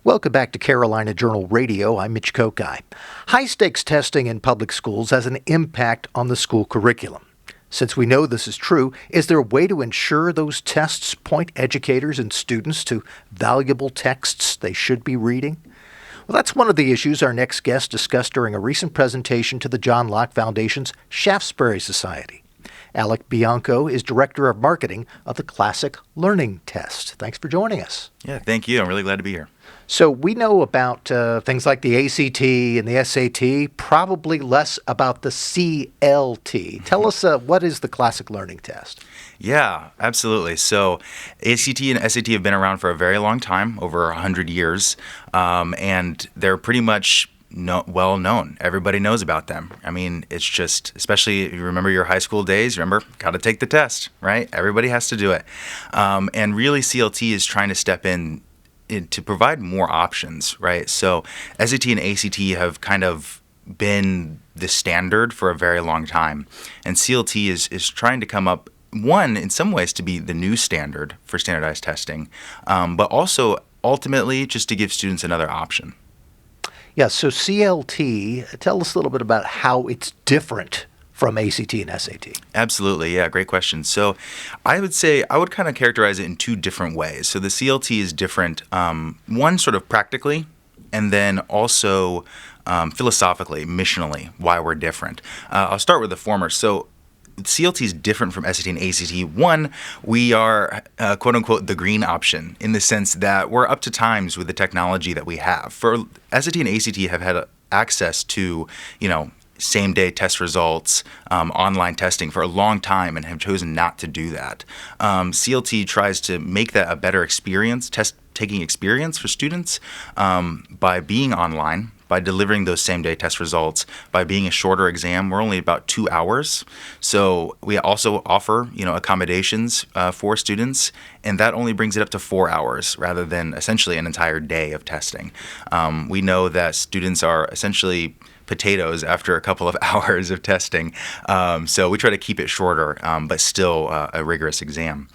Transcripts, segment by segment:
Welcome back to Carolina Journal Radio. I'm Mitch Kokai. High-stakes testing in public schools has an impact on the school curriculum. Since we know this is true, is there a way to ensure those tests point educators and students to valuable texts they should be reading? Well, that's one of the issues our next guest discussed during a recent presentation to the John Locke Foundation's Shaftesbury Society. Alec Bianco is Director of Marketing of the Classic Learning Test. Thanks for joining us. Yeah, thank you. I'm really glad to be here. So we know about things like the ACT and the SAT, probably less about the CLT. Tell us, what is the Classic Learning Test? Yeah, absolutely. So ACT and SAT have been around for a very long time, over 100 years, and they're pretty much well known. Everybody knows about them. I mean, it's just, especially if you remember your high school days, remember, got to take the test, right? Everybody has to do it. And really, CLT is trying to step in to provide more options, right? So SAT and ACT have kind of been the standard for a very long time. And CLT is trying to come up, one, in some ways to be the new standard for standardized testing, but also ultimately just to give students another option. Yeah, so CLT, tell us a little bit about how it's different from ACT and SAT. Absolutely, yeah, great question. So I would kind of characterize it in two different ways. So the CLT is different, one sort of practically, and then also philosophically, missionally, why we're different. I'll start with the former. So CLT is different from SAT and ACT. One, we are, quote unquote, the green option in the sense that we're up to times with the technology that we have. For SAT and ACT have had access to, same-day test results, online testing for a long time and have chosen not to do that. CLT tries to make that a better experience, test-taking experience for students by being online, by delivering those same-day test results, by being a shorter exam. We're only about 2 hours. So we also offer, accommodations for students, and that only brings it up to 4 hours rather than essentially an entire day of testing. We know that students are essentially potatoes after a couple of hours of testing. So we try to keep it shorter, but still a rigorous exam.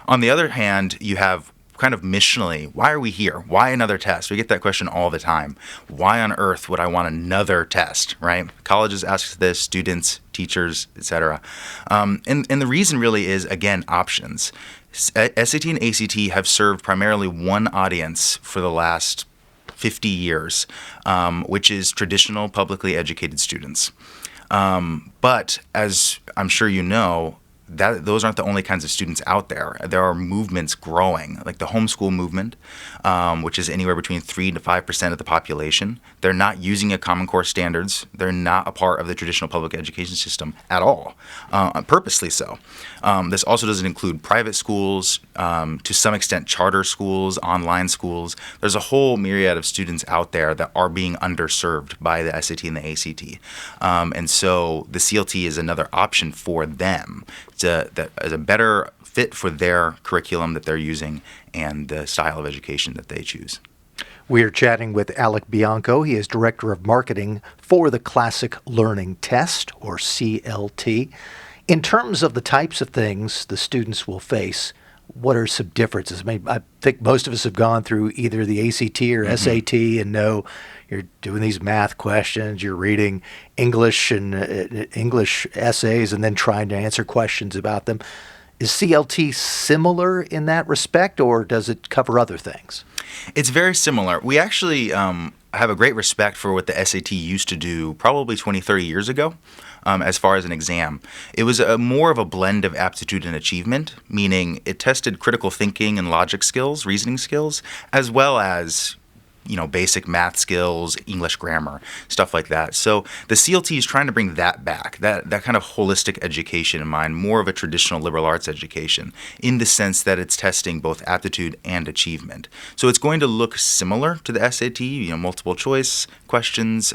On the other hand, you have kind of missionally, why are we here? Why another test? We get that question all the time. Why on earth would I want another test, right? Colleges ask this, students, teachers, etc. And the reason really is, again, options. SAT and ACT have served primarily one audience for the last 50 years, which is traditional publicly educated students. But as I'm sure you know, those aren't the only kinds of students out there. There are movements growing, like the homeschool movement, which is anywhere between 3 to 5% of the population. They're not using a Common Core standards. They're not a part of the traditional public education system at all, purposely so. This also doesn't include private schools, to some extent charter schools, online schools. There's a whole myriad of students out there that are being underserved by the SAT and the ACT. And so the CLT is another option for them. That is a better fit for their curriculum that they're using and the style of education that they choose. We are chatting with Alec Bianco. He is Director of Marketing for the Classic Learning Test, or CLT. In terms of the types of things the students will face, what are some differences? I mean, I think most of us have gone through either the ACT or SAT and know you're doing these math questions, you're reading English and English essays and then trying to answer questions about them. Is CLT similar in that respect, or does it cover other things? It's very similar. We actually have a great respect for what the SAT used to do probably 20, 30 years ago. As far as an exam. It was more of a blend of aptitude and achievement, meaning it tested critical thinking and logic skills, reasoning skills, as well as basic math skills, English grammar, stuff like that. So the CLT is trying to bring that back, that kind of holistic education in mind, more of a traditional liberal arts education, in the sense that it's testing both aptitude and achievement. So it's going to look similar to the SAT, multiple choice questions,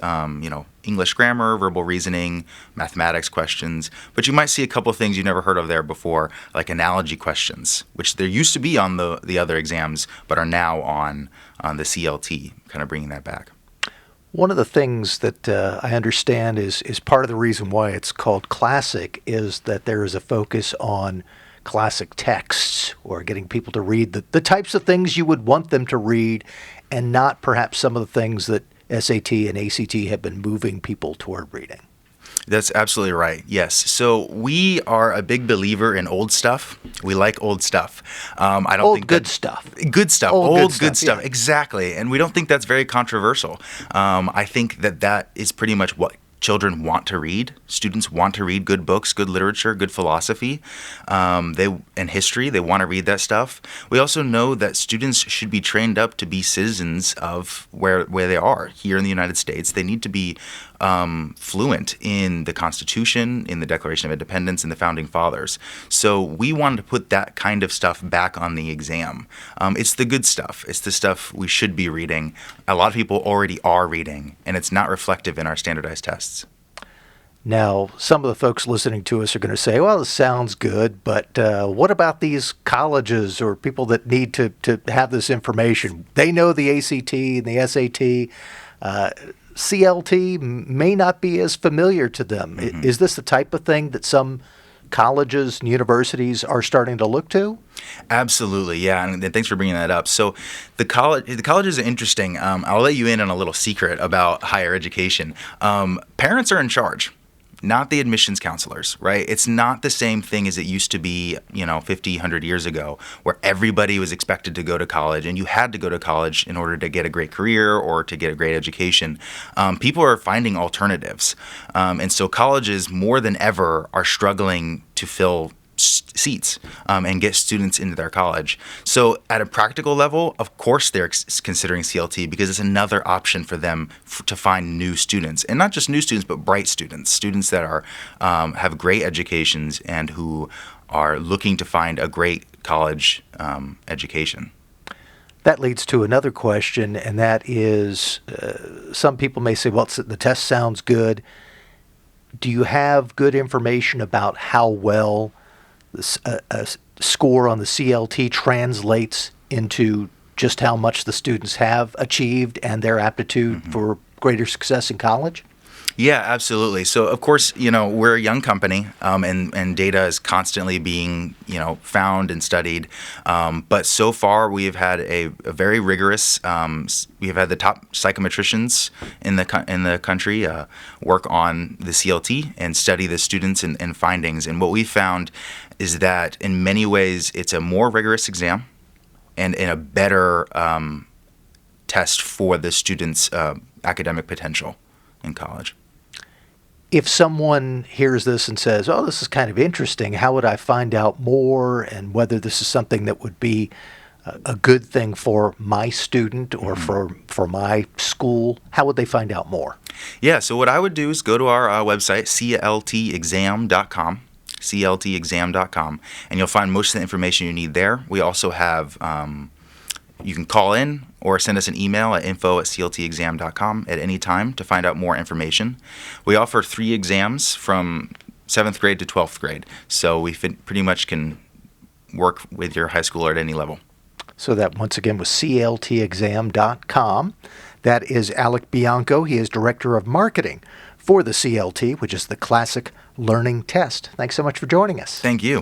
English grammar, verbal reasoning, mathematics questions, but you might see a couple of things you've never heard of there before, like analogy questions, which there used to be on the other exams, but are now on the CLT, kind of bringing that back. One of the things that I understand is part of the reason why it's called classic is that there is a focus on classic texts, or getting people to read the types of things you would want them to read and not perhaps some of the things that SAT and ACT have been moving people toward reading. That's absolutely right. Yes. So we are a big believer in old stuff. We like old stuff. I don't Old think good that, stuff. Good stuff. Old Good good stuff. stuff, yeah. Exactly. And we don't think that's very controversial. I think that is pretty much what children want to read. Students want to read good books, good literature, good philosophy, and history. They want to read that stuff. We also know that students should be trained up to be citizens of where they are here in the United States. They need to be fluent in the Constitution, in the Declaration of Independence, and the Founding Fathers. So we wanted to put that kind of stuff back on the exam. It's the good stuff. It's the stuff we should be reading. A lot of people already are reading, and it's not reflective in our standardized tests. Now, some of the folks listening to us are going to say, well, this sounds good, but what about these colleges or people that need to have this information? They know the ACT and the SAT. CLT may not be as familiar to them. Mm-hmm. Is this the type of thing that some colleges and universities are starting to look to? Absolutely, yeah, and thanks for bringing that up. So the colleges are interesting. I'll let you in on a little secret about higher education. Parents are in charge, not the admissions counselors, right? It's not the same thing as it used to be, 50, 100 years ago, where everybody was expected to go to college and you had to go to college in order to get a great career or to get a great education. People are finding alternatives. And so colleges, more than ever, are struggling to fill seats and get students into their college. So at a practical level, of course they're considering CLT because it's another option for them to find new students, and not just new students, but bright students that are have great educations and who are looking to find a great college education. That leads to another question, and that is some people may say, well, the test sounds good. Do you have good information about how well a score on the CLT translates into just how much the students have achieved and their aptitude for greater success in college? Yeah, absolutely. So, of course, we're a young company, and data is constantly being, found and studied. But so far, we have had a very rigorous. We have had the top psychometricians in the country work on the CLT and study the students and findings. And what we found is that in many ways, it's a more rigorous exam and a better test for the students' academic potential in college. If someone hears this and says, oh, this is kind of interesting, how would I find out more, and whether this is something that would be a good thing for my student or for my school, how would they find out more? Yeah, so what I would do is go to our website, cltexam.com, cltexam.com, and you'll find most of the information you need there. We also have you can call in or send us an email at info@cltexam.com at any time to find out more information. We offer 3 exams from 7th grade to 12th grade, so we pretty much can work with your high schooler at any level. So that, once again, was cltexam.com. That is Alec Bianco. He is Director of Marketing for the CLT, which is the Classic Learning Test. Thanks so much for joining us. Thank you.